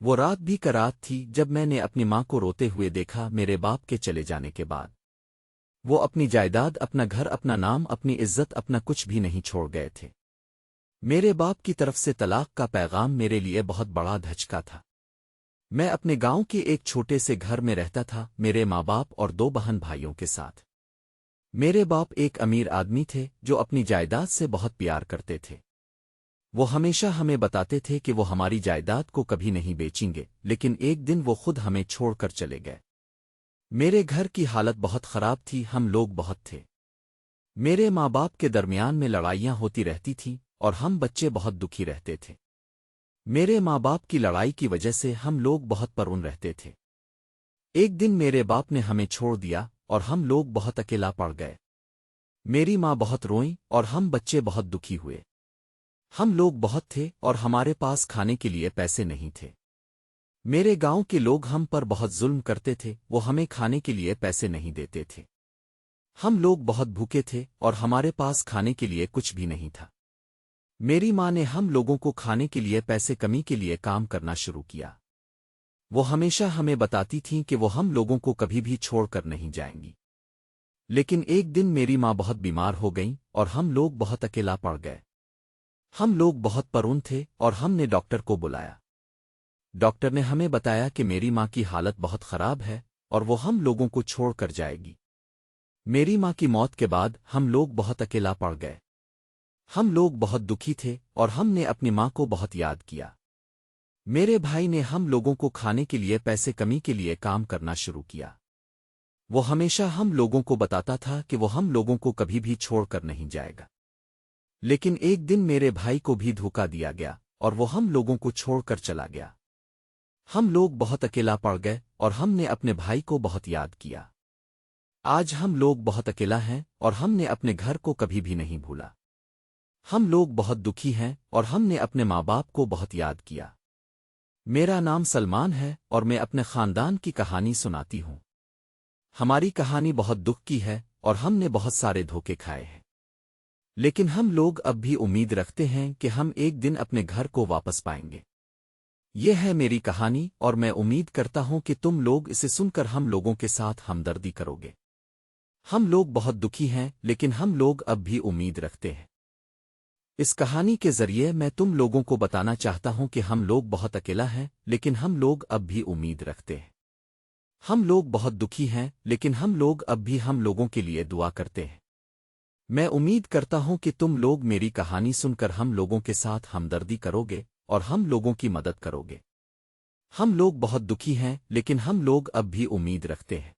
وہ رات بھی کا رات تھی جب میں نے اپنی ماں کو روتے ہوئے دیکھا میرے باپ کے چلے جانے کے بعد۔ وہ اپنی جائیداد، اپنا گھر، اپنا نام، اپنی عزت، اپنا کچھ بھی نہیں چھوڑ گئے تھے۔ میرے باپ کی طرف سے طلاق کا پیغام میرے لیے بہت بڑا دھچکا تھا۔ میں اپنے گاؤں کے ایک چھوٹے سے گھر میں رہتا تھا، میرے ماں باپ اور 2 بہن بھائیوں کے ساتھ۔ میرے باپ ایک امیر آدمی تھے جو اپنی جائیداد سے بہت پیار کرتے تھے۔ وہ ہمیشہ ہمیں بتاتے تھے کہ وہ ہماری جائیداد کو کبھی نہیں بیچیں گے، لیکن ایک دن وہ خود ہمیں چھوڑ کر چلے گئے۔ میرے گھر کی حالت بہت خراب تھی، ہم لوگ بہت تھے۔ میرے ماں باپ کے درمیان میں لڑائیاں ہوتی رہتی تھیں اور ہم بچے بہت دکھی رہتے تھے۔ میرے ماں باپ کی لڑائی کی وجہ سے ہم لوگ بہت پرون رہتے تھے۔ ایک دن میرے باپ نے ہمیں چھوڑ دیا اور ہم لوگ بہت اکیلا پڑ گئے۔ میری ماں بہت روئیں اور ہم بچے بہت دکھی ہوئے۔ ہم لوگ بہت تھے اور ہمارے پاس کھانے کے لیے پیسے نہیں تھے۔ میرے گاؤں کے لوگ ہم پر بہت ظلم کرتے تھے، وہ ہمیں کھانے کے لیے پیسے نہیں دیتے تھے۔ ہم لوگ بہت بھوکے تھے اور ہمارے پاس کھانے کے لیے کچھ بھی نہیں تھا۔ میری ماں نے ہم لوگوں کو کھانے کے لیے پیسے کمی کے لیے کام کرنا شروع کیا۔ وہ ہمیشہ ہمیں بتاتی تھیں کہ وہ ہم لوگوں کو کبھی بھی چھوڑ کر نہیں جائیں گی۔ لیکن ایک دن میری ماں بہت بیمار ہو گئیں اور ہم لوگ بہت اکیلا پڑ گئے۔ ہم لوگ بہت پرون تھے اور ہم نے ڈاکٹر کو بلایا۔ ڈاکٹر نے ہمیں بتایا کہ میری ماں کی حالت بہت خراب ہے اور وہ ہم لوگوں کو چھوڑ کر جائے گی۔ میری ماں کی موت کے بعد ہم لوگ بہت اکیلا پڑ گئے۔ ہم لوگ بہت دکھی تھے اور ہم نے اپنی ماں کو بہت یاد کیا۔ میرے بھائی نے ہم لوگوں کو کھانے کے لیے پیسے کمی کے لیے کام کرنا شروع کیا۔ وہ ہمیشہ ہم لوگوں کو بتاتا تھا کہ وہ ہم لوگوں کو کبھی بھی چھوڑ کر نہیں جائے گا۔ لیکن ایک دن میرے بھائی کو بھی دھوکا دیا گیا اور وہ ہم لوگوں کو چھوڑ کر چلا گیا۔ ہم لوگ بہت اکیلا پڑ گئے اور ہم نے اپنے بھائی کو بہت یاد کیا۔ آج ہم لوگ بہت اکیلا ہیں اور ہم نے اپنے گھر کو کبھی بھی نہیں بھولا۔ ہم لوگ بہت دکھی ہیں اور ہم نے اپنے ماں باپ کو بہت یاد کیا۔ میرا نام سلمان ہے اور میں اپنے خاندان کی کہانی سناتی ہوں۔ ہماری کہانی بہت دکھ کی ہے اور ہم نے بہت سارے دھوکے کھائے ہیں، لیکن ہم لوگ اب بھی امید رکھتے ہیں کہ ہم ایک دن اپنے گھر کو واپس پائیں گے۔ یہ ہے میری کہانی اور میں امید کرتا ہوں کہ تم لوگ اسے سن کر ہم لوگوں کے ساتھ ہمدردی کرو گے۔ ہم لوگ بہت دکھی ہیں لیکن ہم لوگ اب بھی امید رکھتے ہیں۔ اس کہانی کے ذریعے میں تم لوگوں کو بتانا چاہتا ہوں کہ ہم لوگ بہت اکیلا ہیں لیکن ہم لوگ اب بھی امید رکھتے ہیں۔ ہم لوگ بہت دکھی ہیں لیکن ہم لوگ اب بھی ہم لوگوں کے لیے دعا کرتے ہیں۔ میں امید کرتا ہوں کہ تم لوگ میری کہانی سن کر ہم لوگوں کے ساتھ ہمدردی کرو گے اور ہم لوگوں کی مدد کرو گے۔ ہم لوگ بہت دکھی ہیں لیکن ہم لوگ اب بھی امید رکھتے ہیں۔